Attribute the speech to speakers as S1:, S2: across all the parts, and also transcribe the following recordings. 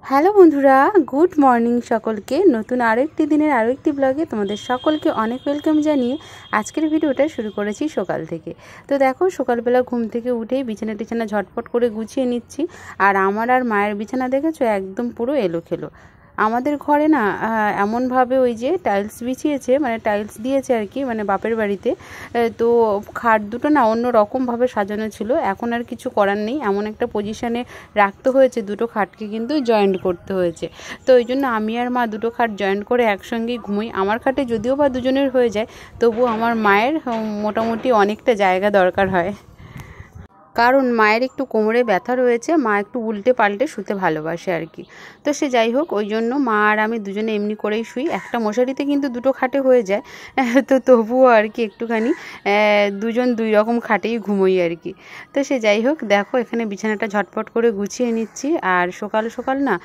S1: Hello বন্ধুরা, good morning সকলকে। নতুন আরও একটি দিনের আরও একটি ব্লগে তোমাদের সকলকে অনেক ওয়েলকাম জানিয়ে আজকের ভিডিওটা শুরু করেছি সকাল থেকে। তো দেখো, সকালবেলা ঘুম থেকে উঠেই বিছানা টিছানা ঝটপট করে গুছিয়ে নিচ্ছি। আর আমার আর মায়ের বিছানা দেখেছো একদম পুরো এলোখেলো। আমাদের ঘরে না এমনভাবে ওই যে টাইলস বিছিয়েছে, মানে টাইলস দিয়েছে আর কি, মানে বাপের বাড়িতে। তো খাট দুটো না অন্য রকমভাবে সাজানো ছিল, এখন আর কিছু করার নেই, এমন একটা পজিশানে রাখতে হয়েছে, দুটো খাটকে কিন্তু জয়েন্ট করতে হয়েছে। তো ওই জন্য আমি আর মা দুটো খাট জয়েন্ট করে একসঙ্গেই ঘুমোই। আমার খাটে যদিও বা দুজনের হয়ে যায়, তবুও আমার মায়ের মোটামুটি অনেকটা জায়গা দরকার হয়, কারণ মায়ের একটু কোমরে ব্যথা রয়েছে, মা একটু উল্টে পাল্টে শুতে ভালোবাসে আর কি। তো সে যাই হোক, ওই জন্য মা আর আমি দুজনে এমনি করেই শুই। একটা মশারিতে কিন্তু দুটো খাটে হয়ে যায়, তো তবুও আর কি একটুখানি দুজন দুই রকম খাটেই ঘুমোই আর কি। তো সে যাই হোক, দেখো এখানে বিছানাটা ঝটপট করে গুছিয়ে নিচ্ছি। আর সকাল সকাল না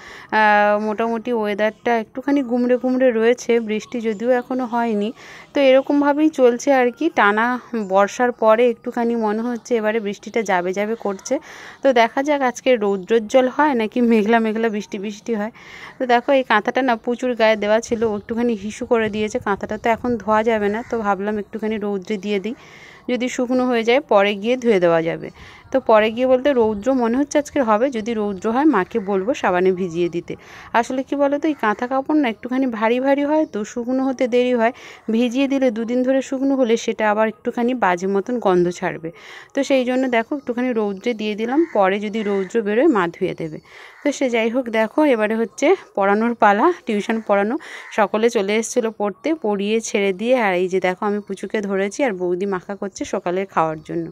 S1: মোটামুটি ওয়েদারটা একটুখানি গুমড়ে গুমড়ে রয়েছে, বৃষ্টি যদিও এখনও হয়নি। তো এরকমভাবেই চলছে আর কি, টানা বর্ষার পরে একটুখানি মনে হচ্ছে এবারে বৃষ্টিটা যাবে যাবে করছে। তো দেখা যাক আজকে রৌদ্রোজ্জ্বল হয় নাকি মেঘলা মেঘলা বৃষ্টি বৃষ্টি হয়। তো দেখো, এই কাঁথাটা না প্রচুর গায়ে দেওয়া ছিল, একটুখানি হিসু করে দিয়েছে। কাঁথাটা তো এখন ধোয়া যাবে না, তো ভাবলাম একটুখানি রৌদ্রে দিয়ে দিই, যদি শুকনো হয়ে যায় পরে গিয়ে ধুয়ে দেওয়া যাবে। তো পরে গিয়ে বলতে রৌদ্র মনে হচ্ছে আজকে হবে, যদি রৌদ্র হয় মাকে বলবো সাবানে ভিজিয়ে দিতে। আসলে কি বলো তো, এই কাঁথা কাপড় না একটুখানি ভারী ভারী হয়, তো শুকনো হতে দেরি হয়। ভিজিয়ে দিলে দুদিন ধরে শুকনো হলে সেটা আবার একটুখানি বাজে মতন গন্ধ ছাড়বে। তো সেই জন্য দেখো একটুখানি রৌদ্রে দিয়ে দিলাম, পরে যদি রৌদ্র বেরোয় মা ধুয়ে দেবে। তো সে যাই হোক, দেখো এবারে হচ্ছে পড়ানোর পালা, টিউশন পড়ানো। সকলে চলে এসেছিলো পড়তে, পড়িয়ে ছেড়ে দিয়ে, আর এই যে দেখো আমি পুচুকে ধরেছি আর বৌদি মাখা করছে সকালে খাওয়ার জন্য।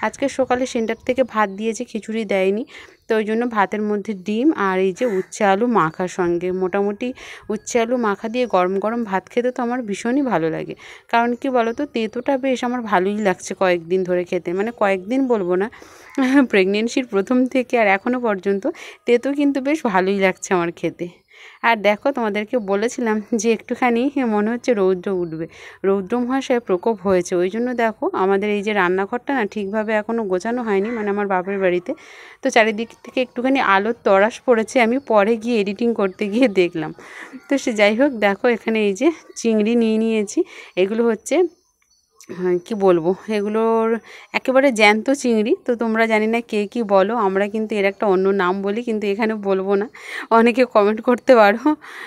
S1: আজকে সকালে সেন্টার থেকে ভাত দিয়েছে, খিচুড়ি দেয়নি। তো ওই জন্য ভাতের মধ্যে ডিম আর এই যে উচ্ছে আলু মাখার সঙ্গে, মোটামুটি উচ্ছে আলু মাখা দিয়ে গরম গরম ভাত খেতে তো আমার ভীষণই ভালো লাগে। কারণ কি বলো তো, তেঁতোটা বেশ আমার ভালোই লাগছে কয়েকদিন ধরে খেতে, মানে কয়েকদিন বলবো না, প্রেগনেন্সির প্রথম থেকে আর এখনও পর্যন্ত তেঁতো কিন্তু বেশ ভালোই লাগছে আমার খেতে। আর দেখো, তোমাদেরকে বলেছিলাম যে একটুখানি মনে হচ্ছে রৌদ্র উঠবে, রৌদ্র মহাশয় প্রকোপ হয়েছে। ওই জন্য দেখো আমাদের এই যে রান্নাঘরটা না ঠিকভাবে এখনও গোছানো হয়নি, মানে আমার বাপের বাড়িতে। তো চারিদিক থেকে একটুখানি আলোর তরাস পড়েছে, আমি পরে গিয়ে এডিটিং করতে গিয়ে দেখলাম। তো সে যাই হোক, দেখো এখানে এই যে চিংড়ি নিয়ে নিয়েছি, এগুলো হচ্ছে কি বলবো, এগুলোর একেবারে জ্যান্ত চিংড়ি। তো তোমরা জানি না কে কী বলো, আমরা কিন্তু এর একটা অন্য নাম বলি, কিন্তু এখানে বলবো না, অনেকে কমেন্ট করতে পারো।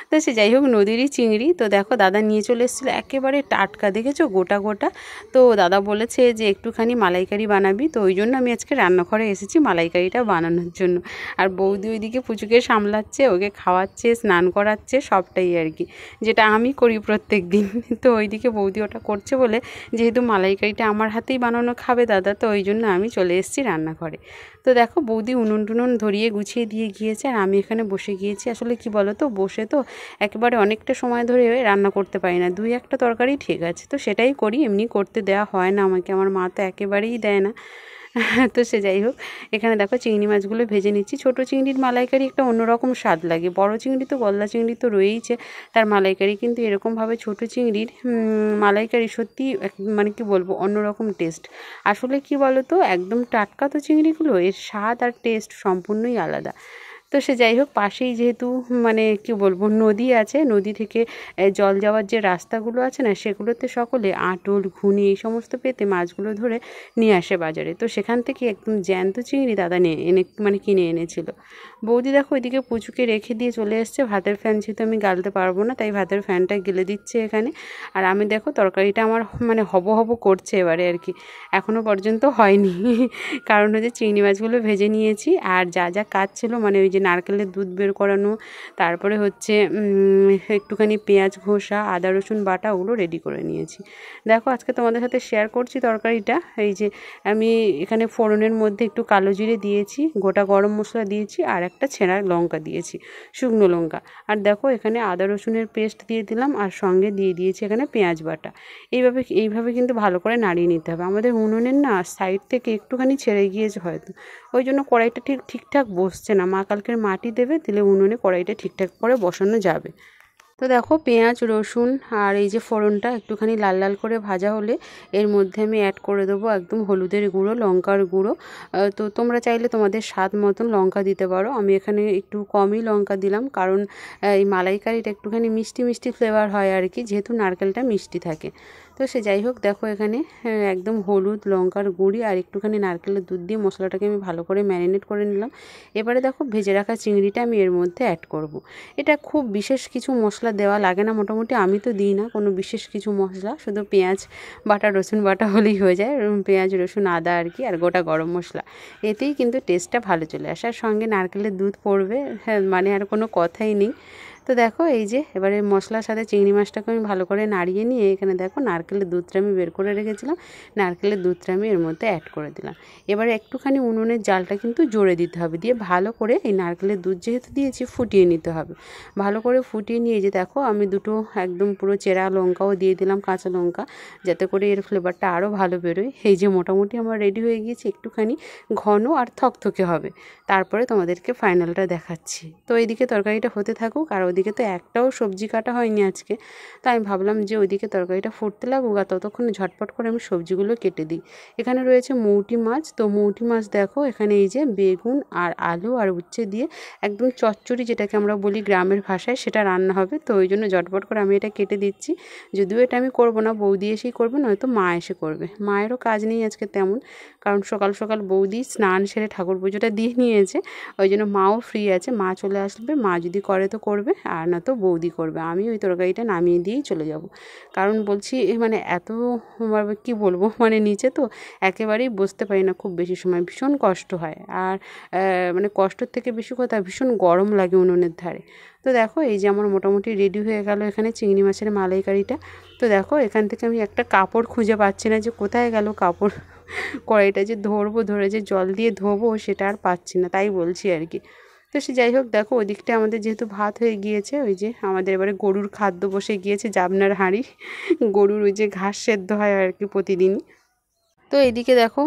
S1: তো সে যাই হোক, নদীরই চিংড়ি। তো দেখো দাদা নিয়ে চলে এসেছিলো, একেবারে টাটকা, দেখেছো গোটা গোটা। তো দাদা বলেছে যে একটুখানি মালাইকারি বানাবি, তো ওই জন্য আমি আজকে রান্নাঘরে এসেছি মালাইকারিটা বানানোর জন্য। আর বৌদি ওইদিকে পুচুকে সামলাচ্ছে, ওকে খাওয়াচ্ছে, স্নান করাচ্ছে, সবটাই আর কি, যেটা আমি করি প্রত্যেক দিন। তো ওইদিকে বৌদি ওটা করছে বলে, যেহেতু মালাইকারিটা আমার হাতেই বানানো খাবে দাদা, তো ওই জন্য আমি চলে এসেছি রান্নাঘরে। তো দেখো বৌদি উনুন টুনুন ধরিয়ে গুছিয়ে দিয়ে গিয়েছে, আর আমি এখানে বসে গিয়েছি। আসলে কি বলো তো, বসে তো একেবারে অনেকটা সময় ধরে রান্না করতে পারি না, দুই একটা তরকারি ঠিক আছে, তো সেটাই করি, এমনি করতে দেওয়া হয় না আমাকে, আমার মা তো একেবারেই দেয় না। তো সে যাই হোক, এখানে দেখো চিংড়ি মাছগুলো ভেজে নিচ্ছি। ছোটো চিংড়ির মালাইকারি একটা অন্যরকম স্বাদ লাগে, বড় চিংড়ি তো গলদা চিংড়ি তো রয়েইছে তার মালাইকারি, কিন্তু এরকমভাবে ছোটো চিংড়ির মালাইকারি সত্যি মানে কি বলবো, অন্যরকম টেস্ট। আসলে কি বলো তো, একদম টাটকা তো চিংড়িগুলো, এর স্বাদ আর টেস্ট সম্পূর্ণই আলাদা। তো সে যাই হোক, পাশেই যেহেতু মানে কি বলবো নদী আছে, নদী থেকে জল যাওয়ার যে রাস্তাগুলো আছে না, সেগুলোতে সকলে আঁটল ঘুনি এই সমস্ত পেতে মাছগুলো ধরে নিয়ে আসে বাজারে। তো সেখান থেকে একদম জ্যান্ত চিংড়ি দাদা মানে কিনে এনেছিল। বৌদি দেখো ওইদিকে পুচুকে রেখে দিয়ে চলে এসছে, ভাতের ফ্যান যেহেতু আমি গালতে পারবো না, তাই ভাতের ফ্যানটা গেলে দিচ্ছে এখানে। আর আমি দেখো তরকারিটা আমার মানে হব হব করছে এবারে আর কি, এখনও পর্যন্ত হয়নি। কারণ হচ্ছে চিংড়ি মাছগুলো ভেজে নিয়েছি, আর যা যা কাজ ছিল, মানে ওই যে নারকেলের দুধ বের করানো, তারপরে হচ্ছে একটুখানি পেঁয়াজ ঘষা, আদা রসুন বাটা, ওগুলো রেডি করে নিয়েছি। দেখো আজকে তোমাদের সাথে শেয়ার করছি তরকারিটা। এই যে আমি এখানে ফোড়নের মধ্যে একটু কালো জিরে দিয়েছি, গোটা গরম মশলা দিয়েছি, আর একটা ছেঁড়া লঙ্কা দিয়েছি, শুকনো লঙ্কা। আর দেখো এখানে আদা রসুনের পেস্ট দিয়ে দিলাম, আর সঙ্গে দিয়ে দিয়েছি এখানে পেঁয়াজ বাটা। এইভাবে কিন্তু ভালো করে নাড়িয়ে নিতে হবে। আমাদের উনুনের না সাইড থেকে একটুখানি ছেড়ে গিয়েছে হয়তো, ওই জন্য কড়াইটা ঠিকঠাক বসছে না। মা কালকের মাটি দেবে, দিলে উনুনে কড়াইটা ঠিকঠাক করে বসানো যাবে। তো দেখো পেঁয়াজ রসুন আর এই যে ফোড়নটা একটুখানি লাল লাল করে ভাজা হলে এর মধ্যে আমি অ্যাড করে দেবো একদম হলুদের গুঁড়ো, লঙ্কার গুঁড়ো। তো তোমরা চাইলে তোমাদের স্বাদ মতন লঙ্কা দিতে পারো। আমি এখানে একটু কমই লঙ্কা দিলাম, কারণ এই মালাইকারিটা একটুখানি মিষ্টি মিষ্টি ফ্লেভার হয় আর কি, যেহেতু নারকেলটা মিষ্টি থাকে। তো সে যাই হোক, দেখো এখানে একদম হলুদ, লঙ্কার গুঁড়ি আর একটুখানি নারকেলের দুধ দিয়ে মশলাটাকে আমি ভালো করে ম্যারিনেট করে নিলাম। এবারে দেখো ভেজে রাখা চিংড়িটা আমি এর মধ্যে অ্যাড করব। এটা খুব বিশেষ কিছু মশলা দেওয়া লাগে না, মোটামুটি আমি তো দিই না কোনো বিশেষ কিছু মশলা, শুধু পেঁয়াজ বাটা রসুন বাটা হলেই হয়ে যায়। পেঁয়াজ রসুন আদা আর কি, আর গোটা গরম মশলা, এতেই কিন্তু টেস্টটা ভালো চলে আসে। আর সঙ্গে নারকেলের দুধ পড়বে, হ্যাঁ মানে আর কোনো কথাই নেই। তো দেখো এই যে এবারে মশলার সাথে চিংড়ি মাছটাকে আমি ভালো করে নাড়িয়ে নিয়ে এখানে দেখো নারকেলের দুধটা আমি বের করে রেখেছিলাম, নারকেলের দুধটা আমি এর মধ্যে অ্যাড করে দিলাম। এবারে একটুখানি উনুনের জালটা কিন্তু জোরে দিতে হবে, দিয়ে ভালো করে এই নারকেলের দুধ যেহেতু দিয়েছি ফুটিয়ে নিতে হবে। ভালো করে ফুটিয়ে নিয়ে যে দেখো আমি দুটো একদম পুরো চেরা লঙ্কাও দিয়ে দিলাম, কাঁচা লঙ্কা, যাতে করে এর ফ্লেভারটা আরও ভালো বেরোয়। এই যে মোটামুটি আমার রেডি হয়ে গিয়েছে, একটুখানি ঘন আর থকথকে হবে, তারপরে তোমাদেরকে ফাইনালটা দেখাচ্ছি। তো এইদিকে তরকারিটা হতে থাকুক, আর ওইদিকে তো একটাও সবজি কাটা হয়নি আজকে। তো আমি ভাবলাম যে ওইদিকে তরকারিটা ফুটতে লাগুক, আর ততক্ষণে ঝটপট করে আমি সবজিগুলো কেটে দিই। এখানে রয়েছে মৌটি মাছ। তো মৌটি মাছ দেখো এখানে এই যে বেগুন আর আলু আর উচ্ছে দিয়ে একদম চচ্চড়ি, যেটাকে আমরা বলি গ্রামের ভাষায়, সেটা রান্না হবে। তো ওই জন্য ঝটপট করে আমি এটা কেটে দিচ্ছি। যদিও এটা আমি করবো না, বৌদি এসেই করবে, নয়তো মা এসে করবে। মায়েরও কাজ নেই আজকে তেমন, কারণ সকাল সকাল বৌদি স্নান সেরে ঠাকুর পুজোটা দিয়ে নিয়েছে, ওই জন্য মাও ফ্রি আছে। মা চলে আসবে, মা যদি করে তো করবে, আর না তো বৌদি করবে। আমি ওই তরকারিটা নামিয়ে দিয়েই চলে যাব, কারণ বলছি মানে এত কি বলবো, মানে নিচে তো একেবারেই বসতে পারি না খুব বেশি সময়, ভীষণ কষ্ট হয়। আর মানে কষ্টর থেকে বেশি কথা, ভীষণ গরম লাগে উনুনের ধারে। তো দেখো এই যে আমার মোটামুটি রেডি হয়ে গেল এখানে চিংড়ি মাছের মালাইকারিটা। তো দেখো এখান থেকে আমি একটা কাপড় খুঁজে পাচ্ছি না, যে কোথায় গেল কাপড়। কড়াইটা যে ধরে যে জল দিয়ে ধোবো সেটা আর পাচ্ছি না, তাই বলছি আর কি। তো সে যাই হোক, দেখো ওদিকটা আমাদের যেহেতু ভাত হয়ে গিয়েছে, ওই যে আমাদের এবারে গরুর খাদ্য বসে গিয়েছে, জাবনার হাঁড়ি, গরুর ওই যে ঘাস সেদ্ধ হয় আর কি প্রতিদিনই। তো এইদিকে দেখো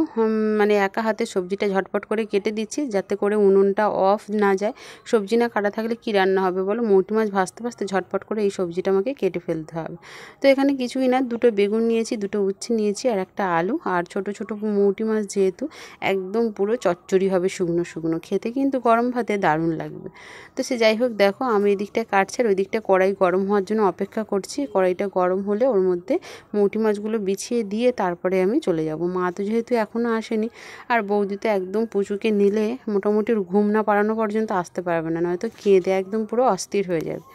S1: মানে একা হাতে সবজিটা ঝটপট করে কেটে দিচ্ছি, যাতে করে উনুনটা অফ না যায়। সবজি না কাটা থাকলে কি রান্না হবে বলো? মৌটি মাছ ভাজতে ভাজতে ঝটপট করে এই সবজিটা আমাকে কেটে ফেলতে হবে। তো এখানে কিছুই না, দুটো বেগুন নিয়েছি, দুটো উচ্ছে নিয়েছি, আর একটা আলু, আর ছোট ছোট মৌটি মাছ, যেহেতু একদম পুরো চচ্চড়ি হবে, শুকনো শুকনো, খেতে কিন্তু গরম ভাতে দারুণ লাগবে। তো সে যাই হোক, দেখো আমি এই দিকটা কাটছি, আর ওই দিকটা কড়াই গরম হওয়ার জন্য অপেক্ষা করছি। কড়াইটা গরম হলে ওর মধ্যে মৌটি মাছগুলো বিছিয়ে দিয়ে তারপরে আমি চলে যাব। মা তো যেহেতু এখনও আসেনি, আর বৌদি তো একদম পুচুকে নিলে মোটামুটি ঘুম না পাড়ানো পর্যন্ত আসতে পারবে না, নয়তো কেঁদে একদম পুরো অস্থির হয়ে যাবে।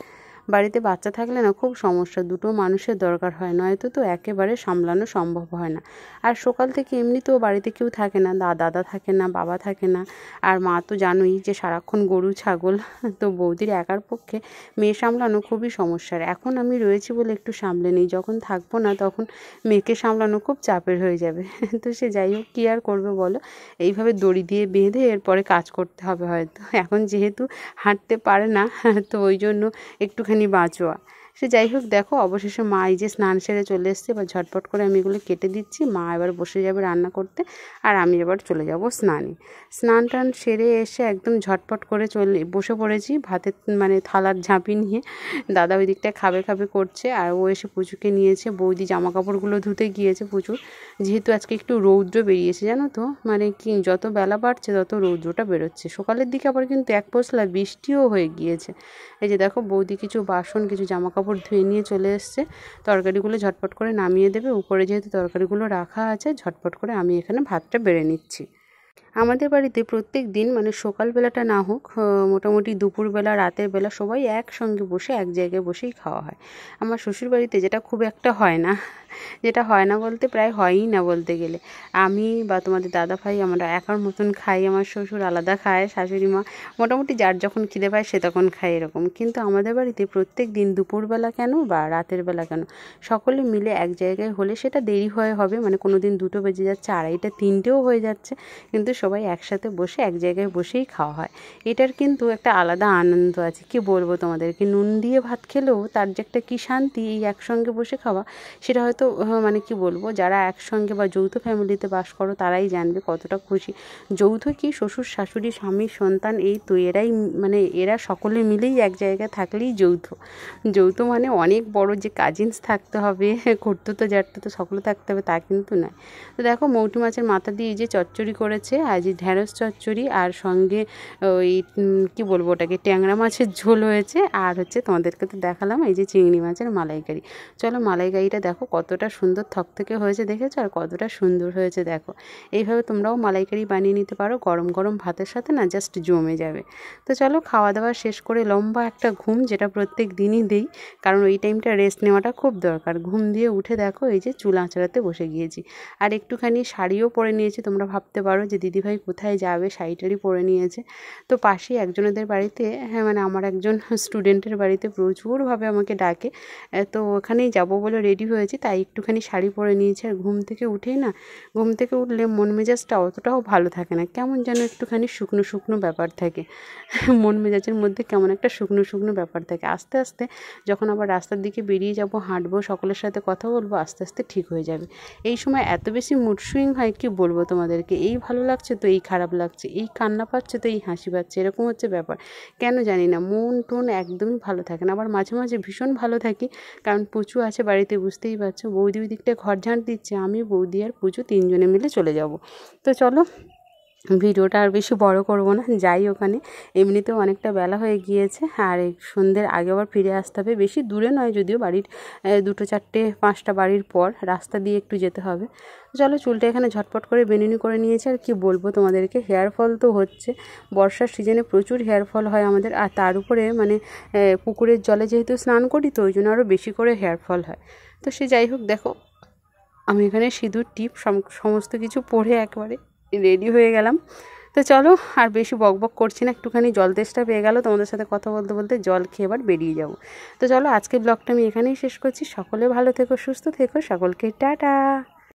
S1: বাড়িতে বাচ্চা থাকলে না খুব সমস্যা, দুটো মানুষের দরকার হয়, নয়তো তো একেবারে সামলানো সম্ভব হয় না। আর সকাল থেকে এমনিতেও বাড়িতে কেউ থাকে না, দাদা থাকে না, বাবা থাকে না, আর মা তো জানোই যে সারাক্ষণ গরু ছাগল। তো বৌদির একার পক্ষে মেয়ে সামলানো খুবই সমস্যার। এখন আমি রয়েছি বলে একটু সামলে নিই, যখন থাকবো না তখন মেয়েকে সামলানো খুব চাপের হয়ে যাবে। তো সে যাই হোক, কী আর করবে বলো, এইভাবে দড়ি দিয়ে বেঁধে এরপরে কাজ করতে হবে হয়তো। এখন যেহেতু হাঁটতে পারে না, তো ওই জন্য একটুখানি বাঁচোয়া। সে যাই হোক, দেখো অবশেষে মা এই যে স্নান সেরে চলে এসছে, এবার ঝটপট করে আমি এগুলো কেটে দিচ্ছি। মা এবার বসে যাবে রান্না করতে, আর আমি এবার চলে যাব স্নানে। স্নান টান সেরে এসে একদম ঝটপট করে বসে পড়েছি ভাতের মানে থালার ঝাঁপি নিয়ে। দাদা ওই দিকটা খাবে করছে, আর ও এসে পুচুকে নিয়েছে। বৌদি জামা কাপড়গুলো ধুতে গিয়েছে পুচুর, যেহেতু আজকে একটু রৌদ্র বেরিয়েছে জানো তো, মানে কি যত বেলা বাড়ছে তত রৌদ্রটা বেরোচ্ছে। সকালের দিকে আবার কিন্তু এক পশলা বৃষ্টিও হয়ে গিয়েছে। এই যে দেখো বৌদি কিছু বাসন কিছু জামা কাপড় ধুয়ে নিয়ে চলে এসছে, তরকারিগুলো ঝটপট করে নামিয়ে দেবে। উপরে যেহেতু তরকারিগুলো রাখা আছে, ঝটপট করে আমি এখানে ভাতটা বেড়ে নিচ্ছি। আমাদের বাড়িতে প্রত্যেক দিন মানে সকালবেলাটা না হোক মোটামুটি দুপুরবেলা রাতের বেলা সবাই একসঙ্গে বসে এক জায়গায় বসেই খাওয়া হয়। আমার শ্বশুরবাড়িতে যেটা খুব একটা হয় না, যেটা হয় না বলতে প্রায় হয়ই না বলতে গেলে। আমি বা তোমাদের দাদা ভাই আমরা একার মতন খাই, আমার শ্বশুর আলাদা খায়, শাশুড়ি মা মোটামুটি যার যখন খিদে পায় সে তখন খায় এরকম। কিন্তু আমাদের বাড়িতে প্রত্যেক দিন দুপুরবেলা কেন বা রাতের বেলা কেন সকলে মিলে এক জায়গায় হলে সেটা দেরি হয়ে হবে, মানে কোনো দিন 2টো বেজে যাচ্ছে, 2:30টা 3টেও হয়ে যাচ্ছে, কিন্তু সবাই একসাথে বসে এক জায়গায় বসেই খাওয়া হয়। এটার কিন্তু একটা আলাদা আনন্দ আছে, কি বলবো তোমাদেরকে। নুন দিয়ে ভাত খেলেও তার যে একটা কী শান্তি এই একসঙ্গে বসে খাওয়া, সেটা হয়তো মানে কি বলবো, যারা একসঙ্গে বা যৌথ ফ্যামিলিতে বাস করো তারাই জানবে কতটা খুশি। যৌথ কি, শ্বশুর শাশুড়ি স্বামী সন্তান এই তো এরাই মানে এরা সকলে মিলেই এক জায়গায় থাকলেই যৌথ। যৌথ মানে অনেক বড় যে কাজিনস থাকতে হবে, খুড়তুতো জ্যাঠতুতো সকলে থাকতে হবে তা কিন্তু নয়। তো দেখো মৌটি মাছের মাথা দিয়ে যে চচ্চড়ি করেছে, আজ ঢ্যাঁড়স চচ্চড়ি, আর সঙ্গে ওই কী বলবো ওটাকে ট্যাংরা মাছের ঝোল হয়েছে, আর হচ্ছে তোমাদেরকে তো দেখালাম এই যে চিংড়ি মাছের মালাইকারি। চলো মালাইকারিটা দেখো কতটা সুন্দর থকথকে হয়েছে, দেখেছো? আর কতটা সুন্দর হয়েছে দেখো। এইভাবে তোমরাও মালাইকারি বানিয়ে নিতে পারো, গরম গরম ভাতের সাথে না জাস্ট জমে যাবে। তো চলো খাওয়া দাওয়া শেষ করে লম্বা একটা ঘুম, যেটা প্রত্যেক দিনই দিই, কারণ ওই টাইমটা রেস্ট নেওয়াটা খুব দরকার। ঘুম দিয়ে উঠে দেখো এই যে চুল আঁচড়াতে বসে গিয়েছি, আর একটুখানি শাড়িও পরে নিয়েছি। তোমরা ভাবতে পারো যে দিদিভাই কোথায় যাবে, শাড়িটারি পরে নিয়েছে। তো পাশেই একজনেদের বাড়িতে, হ্যাঁ মানে আমার একজন স্টুডেন্টের বাড়িতে প্রচুরভাবে আমাকে ডাকে, তো ওখানেই যাবো বলে রেডি হয়েছি, তাই একটুখানি শাড়ি পরে নিয়েছি। আর ঘুম থেকে উঠেই না, ঘুম থেকে উঠলে মন মেজাজটা অতটাও ভালো থাকে না, কেমন যেন একটুখানি শুকনো শুকনো ব্যাপার থাকে মন মেজাজের মধ্যে কেমন একটা শুকনো শুকনো ব্যাপার থাকে। আস্তে আস্তে যখন আবার রাস্তার দিকে বেরিয়ে যাব, হাঁটবো, সকলের সাথে কথা বলবো, আস্তে আস্তে ঠিক হয়ে যাবে। এই সময় এত বেশি মুড সুইং হয়, কি বলবো তোমাদেরকে। এই ভালো লাগছে তো এই খারাপ লাগছে, এই কান্না পাচ্ছে তো এই হাসি পাচ্ছে, এরকম হচ্ছে ব্যাপার। কেন জানি না মন টন একদমই ভালো থাকে না। আবার মাঝে মাঝে ভীষণ ভালো থাকি, কারণ পুচু আছে বাড়িতে, বুঝতেই পারছো। বৌদি ওই দিকটা ঘর ঝাঁট দিচ্ছে, আমি বৌদি আর পুচু 3জনে মিলে চলে যাব। তো চলো ভিডিওটা আর বেশি বড় করব না, যাই ওখানে। এমনিতেও অনেকটা বেলা হয়ে গিয়েছে, আর এই সন্ধ্যের আগে আবার ফিরে আসতে হবে। বেশি দূরে নয় যদিও, বাড়ির 2টো 4টে 5টা বাড়ির পর রাস্তা দিয়ে একটু যেতে হবে। চলো চুলটা এখানে ঝটপট করে বেনুনি করে নিয়েছে। আর কি বলবো তোমাদেরকে, হেয়ার ফল তো হচ্ছে, বর্ষার সিজনে প্রচুর হেয়ার ফল হয় আমাদের। আর তার উপরে মানে পুকুরের জলে যেহেতু স্নান করি, তো ওই জন্য আরও বেশি করে হেয়ার ফল হয়। তো সে যাই হোক, দেখো আমি এখানে সিঁদুর টিপ সমস্ত কিছু পরে একবারে রেডি হয়ে গেলাম। তো চলো আর বেশি বকবক করছি না, একটুখানি জল তেষ্টা পেয়ে গেল, তোমাদের সাথে কথা বলতে বলতে জল খেয়ে এবার বেরিয়ে যাব। তো চলো আজকের ব্লগটা আমি এখানেই শেষ করছি। সকলে ভালো থেকো, সুস্থ থেকো, সকলকে টাটা।